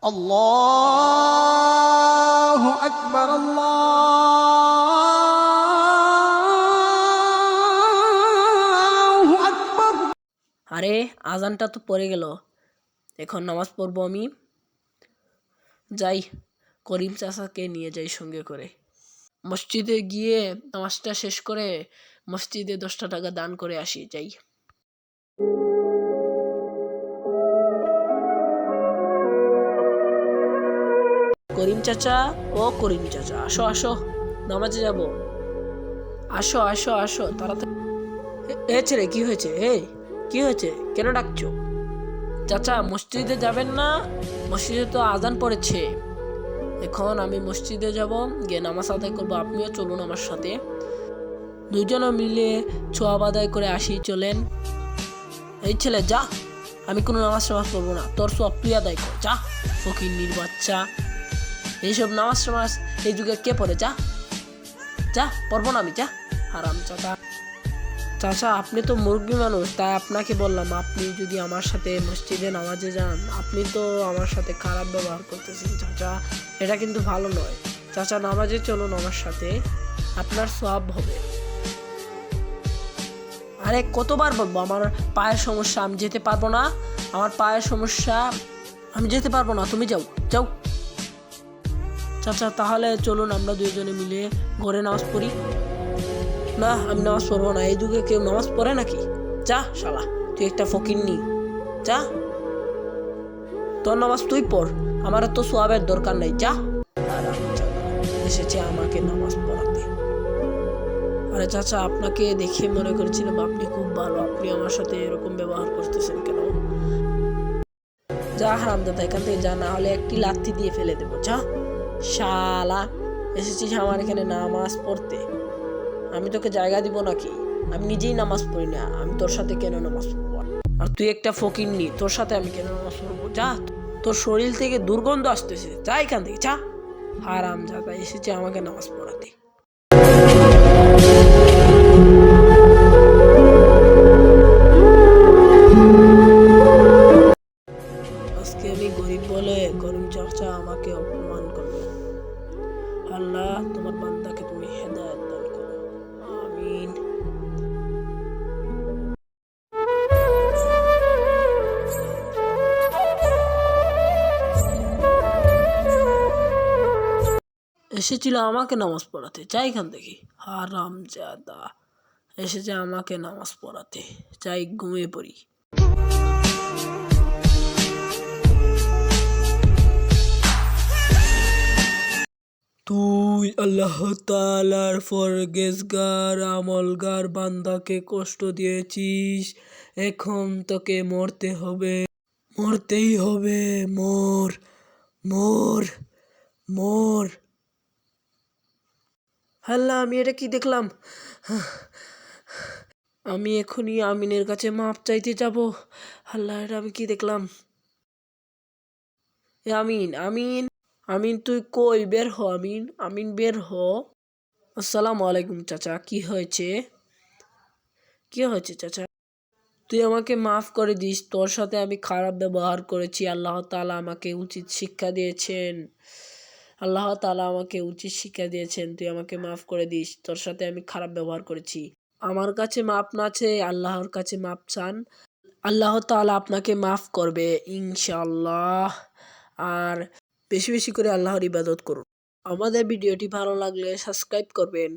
আল্লাহু আকবার, আল্লাহু আকবার। আরে আজানটা তো পড়ে গেল, এখন নামাজ পড়বো আমি। যাই, করিম চাচাকে নিয়ে যাই সঙ্গে করে। মসজিদে গিয়ে নামাজটা শেষ করে মসজিদে 10টা টাকা দান করে আসি। যাই। করিম চাচা, ও করিম চাচা, আসো আসো, নামাজে যাব। আসো আসো আসো তাড়াতাড়ি। এ ছেলে, কি হয়েছে? কি হয়েছে? কেন ডাকছো? চাচা, মসজিদে যাবেন না? মসজিদে তো আজান পড়েছে। এখন আমি মসজিদে যাব, গিয়ে নামাজ আদায় করবো। আপনিও চলুন আমার সাথে, দুজনে মিলে ছোয়াব আদায় করে আসি। চলেন। এই ছেলে, যা, আমি কোনো নামাজ পড়বো না, তোর সব তুই আদায় কর, যা। ফকিন্নির বাচ্চা, এইসব নামাজ এই যুগে কে পড়ে? যা যা, পড়বো না আমি, যা। হারাম চাচা। চাচা, আপনি তো মুরব্বী মানুষ, তাই আপনাকে বললাম, আপনি যদি আমার সাথে মসজিদে নামাজে যান, আপনি তো আমার সাথে খারাপ ব্যবহার করতেছেন চাচা, এটা কিন্তু ভালো নয়। চাচা, নামাজে চলুন আমার সাথে, আপনার সওয়াব হবে। আরে কতবার বলবো, আমার পায়ের সমস্যা, আমি যেতে পারবো না। আমার পায়ের সমস্যা, আমি যেতে পারবো না, তুমি যাও যাও। চাচা, তাহলে চলুন আমরা দুইজনে মিলে ঘরে নামাজ পড়ি। না, আমি নামাজ পড়বো না, এই যুগে কেউ নামাজ পড়ে নাকি? যা শালা, তুই একটা ফকিন্নি, যা। তোর নামাজ তুই পড়, আমার তো সোয়াবের দরকার নেই, যা। এসেছে আমাকে নামাজ পড়াতে। আরে চাচা, আপনাকে দেখে মনে করেছিলাম আপনি খুব ভালো, আপনি আমার সাথে এরকম ব্যবহার করতেছেন কেন? যা হারামজাদা, এখান থেকে যা, না হলে একটি লাথি দিয়ে ফেলে দেবো, যা শালা। এসেছিস আমার এখানে নামাজ পড়তে, আমি তোকে জায়গা দিব নাকি? আমি নিজেই নামাজ পড়ি না, আমি তোর সাথে কেন নামাজ পড়বো? আর তুই একটা ফকিন্নি, তোর সাথে আমি কেন নামাজ পড়বো? যা, তোর শরীর থেকে দুর্গন্ধ আসতেছে, যা এখান থেকে, যা। হারামজাদা এসেছে আমাকে নামাজ পড়াতে। আজকে আমি গরিব বলে করিম চাচা আমাকে অপমান করলো। আল্লাহ, তোমার বান্দাকে তুমি হেদায়েত দান করো, আমিন। এসেছিল আমাকে নামাজ পড়াতে, যাই এখান থেকে। হারামজাদা এসেছে আমাকে নামাজ পড়াতে, যাই ঘুমিয়ে পড়ি। তুই আল্লাহ তাআলার ফরজগার আমলগার বান্দাকে কষ্ট দিয়েছিস, এখন তোকে মরতে হবে, মরতেই হবে, মর মর মর। আল্লাহ, আমি এটা কি দেখলাম? আমি এখনই আমিনের কাছে মাপ চাইতে যাব। আল্লাহ, এটা আমি কি দেখলাম? এ আমিন, আমিন, আমিন, তুই কই? বের হ আমিন, আমিন বের হ। আসসালামু আলাইকুম চাচা, কি হয়েছে? কি হয়েছে চাচা? তুই আমাকে মাফ করে দিস, তোর সাথে আমি খারাপ ব্যবহার করেছি, আল্লাহ তাআলা আমাকে উচিত শিক্ষা দিয়েছেন। আল্লাহ তাআলা আমাকে উচিত শিক্ষা দিয়েছেন, তুই আমাকে মাফ করে দিস, তোর সাথে আমি খারাপ ব্যবহার করেছি। আমার কাছে মাপ না চেয়ে আল্লাহর কাছে মাপ চান, আল্লাহ তাআলা আপনাকে মাফ করবে ইনশাআল্লাহ। আর বেশি বেশি করে আল্লাহর ইবাদত করুন। আমাদের ভিডিওটি ভালো লাগলে সাবস্ক্রাইব করবেন।